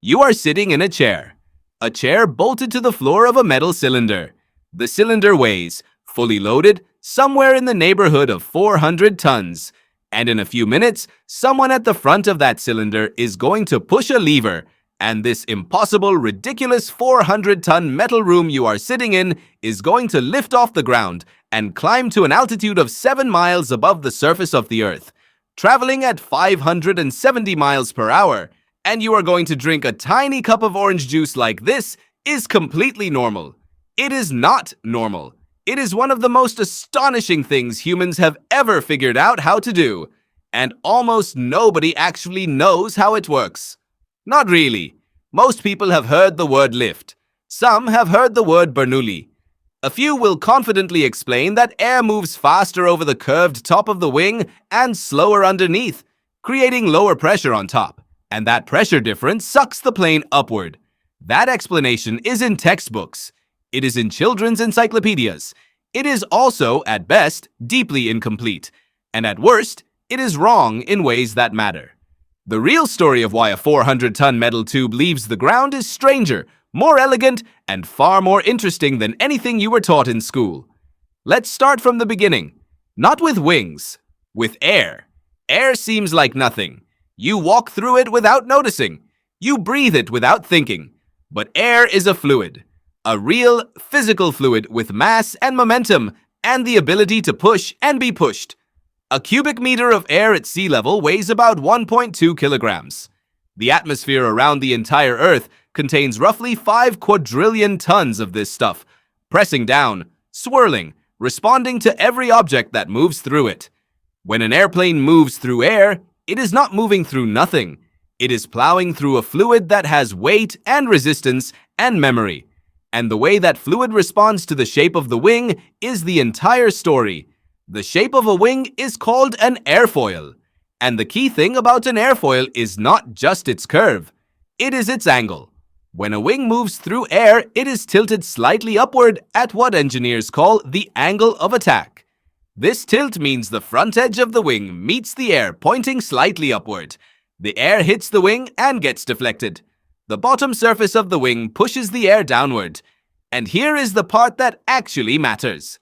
You are sitting in a chair bolted to the floor of a metal cylinder. The cylinder weighs, fully loaded, somewhere in the neighborhood of 400 tons. And in a few minutes, someone at the front of that cylinder is going to push a lever, and this impossible, ridiculous 400-ton metal room you are sitting in is going to lift off the ground and climb to an altitude of 7 miles above the surface of the Earth, traveling at 570 miles per hour. And you are going to drink a tiny cup of orange juice like this is completely normal. It is not normal. It is one of the most astonishing things humans have ever figured out how to do, and almost nobody actually knows how it works. Not really. Most people have heard the word lift. Some have heard the word Bernoulli. A few will confidently explain that air moves faster over the curved top of the wing and slower underneath, creating lower pressure on top, and that pressure difference sucks the plane upward. That explanation is in textbooks. It is in children's encyclopedias. It is also, at best, deeply incomplete, and at worst, it is wrong in ways that matter. The real story of why a 400-ton metal tube leaves the ground is stranger, more elegant, and far more interesting than anything you were taught in school. Let's start from the beginning. Not with wings, with air. Air seems like nothing. You walk through it without noticing. You breathe it without thinking. But air is a fluid. A real, physical fluid with mass and momentum and the ability to push and be pushed. A cubic meter of air at sea level weighs about 1.2 kilograms. The atmosphere around the entire Earth contains roughly 5 quadrillion tons of this stuff, pressing down, swirling, responding to every object that moves through it. When an airplane moves through air, it is not moving through nothing. It is plowing through a fluid that has weight and resistance and memory. And the way that fluid responds to the shape of the wing is the entire story. The shape of a wing is called an airfoil. And the key thing about an airfoil is not just its curve. It is its angle. When a wing moves through air, it is tilted slightly upward at what engineers call the angle of attack. This tilt means the front edge of the wing meets the air pointing slightly upward. The air hits the wing and gets deflected. The bottom surface of the wing pushes the air downward. And here is the part that actually matters.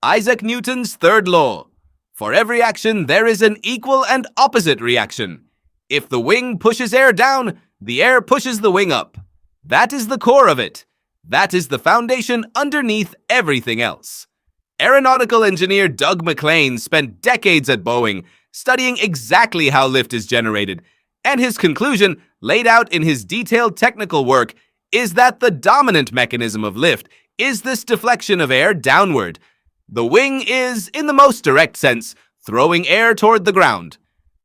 Isaac Newton's third law. For every action, there is an equal and opposite reaction. If the wing pushes air down, the air pushes the wing up. That is the core of it. That is the foundation underneath everything else. Aeronautical engineer Doug McLean spent decades at Boeing studying exactly how lift is generated, and his conclusion, laid out in his detailed technical work, is that the dominant mechanism of lift is this deflection of air downward. The wing is, in the most direct sense, throwing air toward the ground.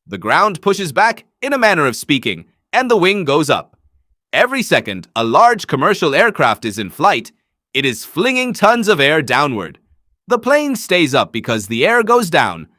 The ground pushes back, in a manner of speaking, and the wing goes up. Every second a large commercial aircraft is in flight, it is flinging tons of air downward. The plane stays up because the air goes down.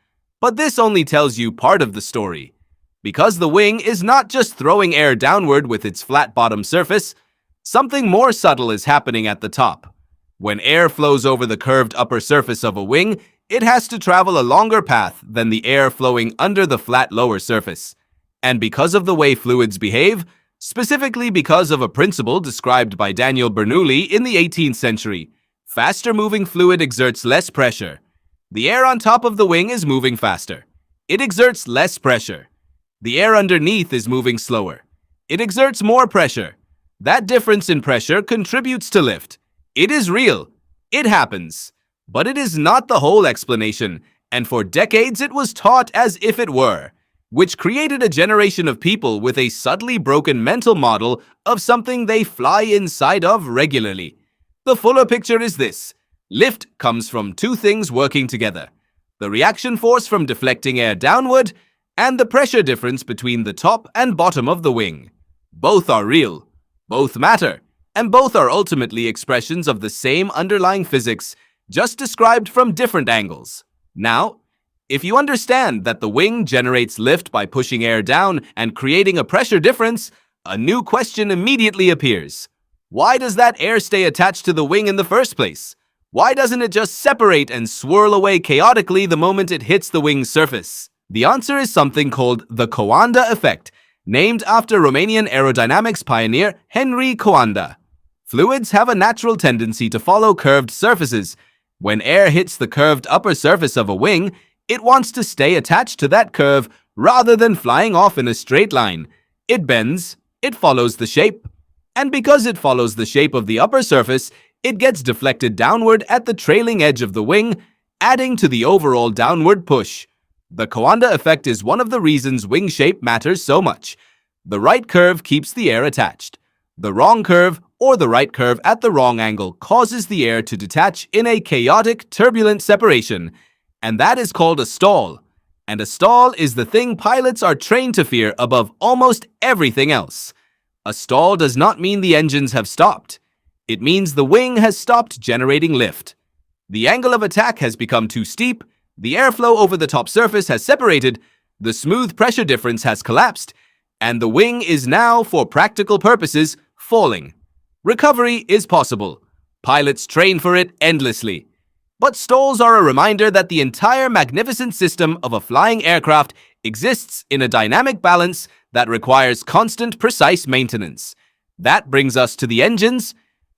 But this only tells you part of the story. Because the wing is not just throwing air downward with its flat bottom surface, something more subtle is happening at the top. When air flows over the curved upper surface of a wing, it has to travel a longer path than the air flowing under the flat lower surface. And because of the way fluids behave, specifically because of a principle described by Daniel Bernoulli in the 18th century, faster-moving fluid exerts less pressure. The air on top of the wing is moving faster. It exerts less pressure. The air underneath is moving slower. It exerts more pressure. That difference in pressure contributes to lift. It is real. It happens. But it is not the whole explanation, and for decades it was taught as if it were, which created a generation of people with a subtly broken mental model of something they fly inside of regularly. The fuller picture is this. Lift comes from two things working together: the reaction force from deflecting air downward and the pressure difference between the top and bottom of the wing. Both are real, both matter, and both are ultimately expressions of the same underlying physics, just described from different angles. Now, if you understand that the wing generates lift by pushing air down and creating a pressure difference, a new question immediately appears. Why does that air stay attached to the wing in the first place? Why doesn't it just separate and swirl away chaotically the moment it hits the wing's surface? The answer is something called the Coanda effect, named after Romanian aerodynamics pioneer Henry Coanda. Fluids have a natural tendency to follow curved surfaces. When air hits the curved upper surface of a wing, it wants to stay attached to that curve rather than flying off in a straight line. It bends, it follows the shape, and because it follows the shape of the upper surface, it gets deflected downward at the trailing edge of the wing, adding to the overall downward push. The Coanda effect is one of the reasons wing shape matters so much. The right curve keeps the air attached. The wrong curve or the right curve at the wrong angle causes the air to detach in a chaotic, turbulent separation, and that is called a stall. And a stall is the thing pilots are trained to fear above almost everything else. A stall does not mean the engines have stopped. It means the wing has stopped generating lift. The angle of attack has become too steep, the airflow over the top surface has separated, the smooth pressure difference has collapsed, and the wing is now, for practical purposes, falling. Recovery is possible. Pilots train for it endlessly. But stalls are a reminder that the entire magnificent system of a flying aircraft exists in a dynamic balance that requires constant, precise maintenance. That brings us to the engines.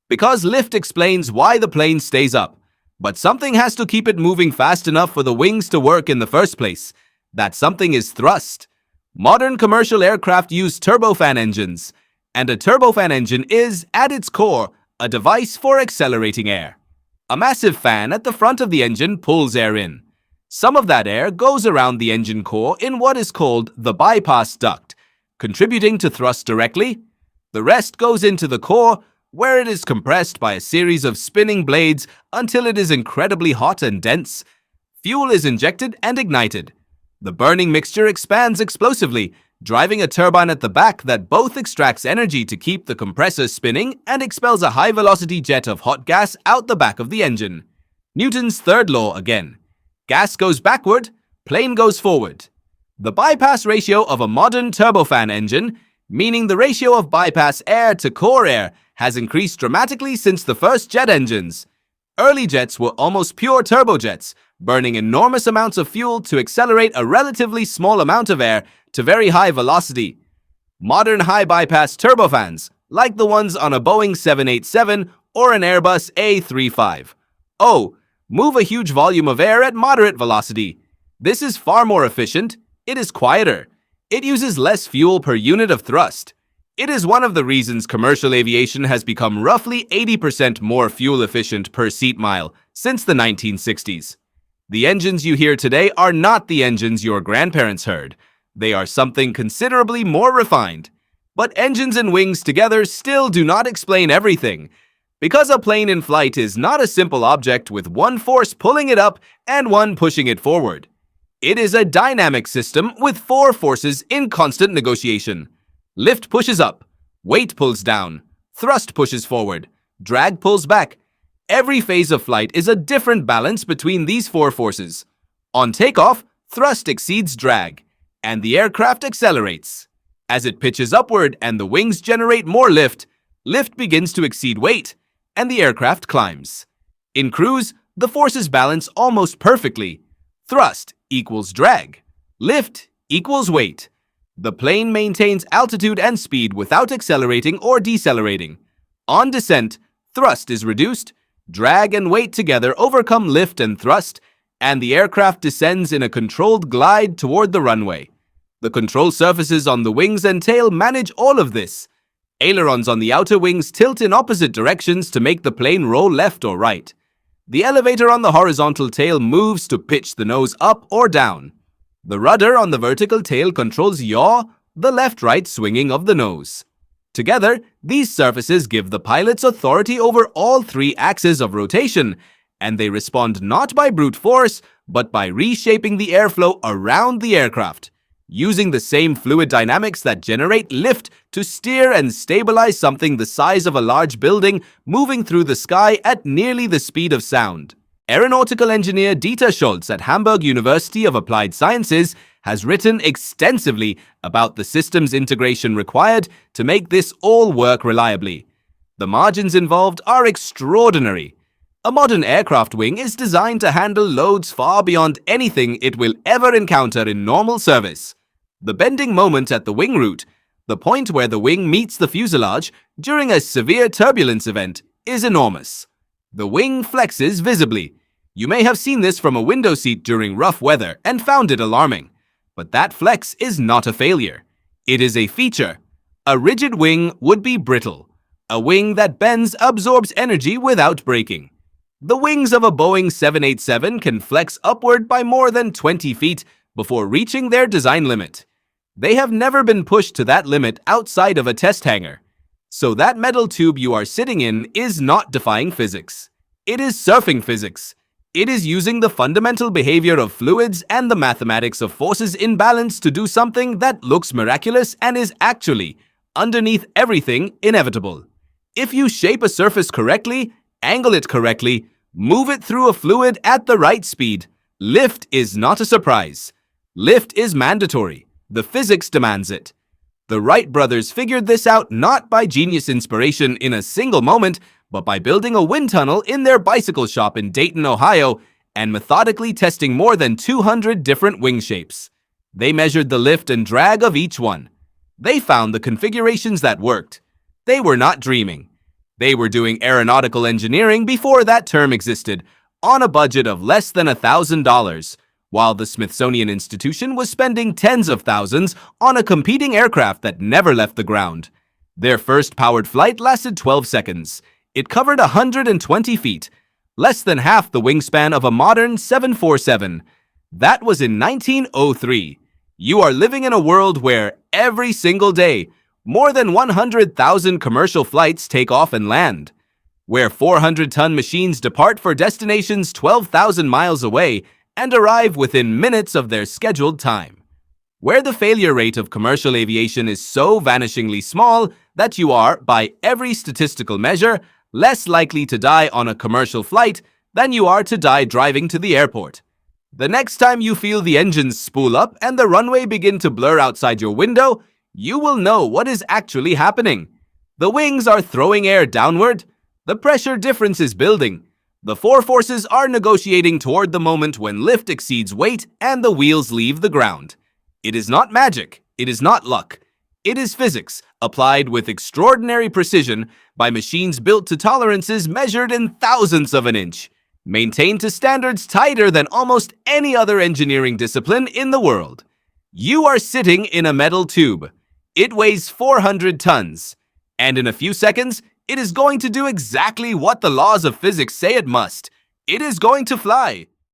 Because lift explains why the plane stays up, but something has to keep it moving fast enough for the wings to work in the first place. That something is thrust. Modern commercial aircraft use turbofan engines, and a turbofan engine is, at its core, a device for accelerating air. A massive fan at the front of the engine pulls air in. Some of that air goes around the engine core in what is called the bypass duct, contributing to thrust directly. The rest goes into the core, where it is compressed by a series of spinning blades until it is incredibly hot and dense. Fuel is injected and ignited. The burning mixture expands explosively, driving a turbine at the back that both extracts energy to keep the compressor spinning and expels a high-velocity jet of hot gas out the back of the engine. Newton's third law again. Gas goes backward, plane goes forward. The bypass ratio of a modern turbofan engine, meaning the ratio of bypass air to core air, has increased dramatically since the first jet engines. Early jets were almost pure turbojets, burning enormous amounts of fuel to accelerate a relatively small amount of air to very high velocity. Modern high-bypass turbofans, like the ones on a Boeing 787 or an Airbus A350, move a huge volume of air at moderate velocity. This is far more efficient, it is quieter, it uses less fuel per unit of thrust. It is one of the reasons commercial aviation has become roughly 80% more fuel efficient per seat mile since the 1960s. The engines you hear today are not the engines your grandparents heard. They are something considerably more refined. But engines and wings together still do not explain everything, because a plane in flight is not a simple object with one force pulling it up and one pushing it forward. It is a dynamic system with four forces in constant negotiation. Lift pushes up, weight pulls down, thrust pushes forward, drag pulls back. Every phase of flight is a different balance between these four forces. On takeoff, thrust exceeds drag, and the aircraft accelerates. As it pitches upward and the wings generate more lift, lift begins to exceed weight, and the aircraft climbs. In cruise, the forces balance almost perfectly. Thrust equals drag, lift equals weight. The plane maintains altitude and speed without accelerating or decelerating. On descent, thrust is reduced, drag and weight together overcome lift and thrust, and the aircraft descends in a controlled glide toward the runway. The control surfaces on the wings and tail manage all of this. Ailerons on the outer wings tilt in opposite directions to make the plane roll left or right. The elevator on the horizontal tail moves to pitch the nose up or down. The rudder on the vertical tail controls yaw, the left-right swinging of the nose. Together, these surfaces give the pilots authority over all three axes of rotation, and they respond not by brute force, but by reshaping the airflow around the aircraft, using the same fluid dynamics that generate lift to steer and stabilize something the size of a large building moving through the sky at nearly the speed of sound. Aeronautical engineer Dieter Scholz at Hamburg University of Applied Sciences has written extensively about the systems integration required to make this all work reliably. The margins involved are extraordinary. A modern aircraft wing is designed to handle loads far beyond anything it will ever encounter in normal service. The bending moment at the wing root, The point where the wing meets the fuselage during a severe turbulence event is enormous. The wing flexes visibly. You may have seen this from a window seat during rough weather and found it alarming. But that flex is not a failure. It is a feature. A rigid wing would be brittle. A wing that bends absorbs energy without breaking. The wings of a Boeing 787 can flex upward by more than 20 feet before reaching their design limit. They have never been pushed to that limit outside of a test hangar. So that metal tube you are sitting in is not defying physics. It is surfing physics. It is using the fundamental behavior of fluids and the mathematics of forces in balance to do something that looks miraculous and is actually, underneath everything, inevitable. If you shape a surface correctly, angle it correctly, move it through a fluid at the right speed, lift is not a surprise. Lift is mandatory. The physics demands it. The Wright brothers figured this out not by genius inspiration in a single moment, but by building a wind tunnel in their bicycle shop in Dayton, Ohio, and methodically testing more than 200 different wing shapes. They measured the lift and drag of each one. They found the configurations that worked. They were not dreaming. They were doing aeronautical engineering before that term existed, on a budget of less than $1,000, while the Smithsonian Institution was spending tens of thousands on a competing aircraft that never left the ground. Their first powered flight lasted 12 seconds. It covered 120 feet, less than half the wingspan of a modern 747. That was in 1903. You are living in a world where, every single day, more than 100,000 commercial flights take off and land, where 400-ton machines depart for destinations 12,000 miles away and arrive within minutes of their scheduled time, where the failure rate of commercial aviation is so vanishingly small that you are, by every statistical measure, less likely to die on a commercial flight than you are to die driving to the airport. The next time you feel the engines spool up and the runway begin to blur outside your window, you will know what is actually happening. The wings are throwing air downward. The pressure difference is building. The four forces are negotiating toward the moment when lift exceeds weight and the wheels leave the ground. It is not magic. It is not luck. It is physics, applied with extraordinary precision by machines built to tolerances measured in thousandths of an inch, maintained to standards tighter than almost any other engineering discipline in the world. You are sitting in a metal tube. It weighs 400 tons, and in a few seconds, it is going to do exactly what the laws of physics say it must. It is going to fly.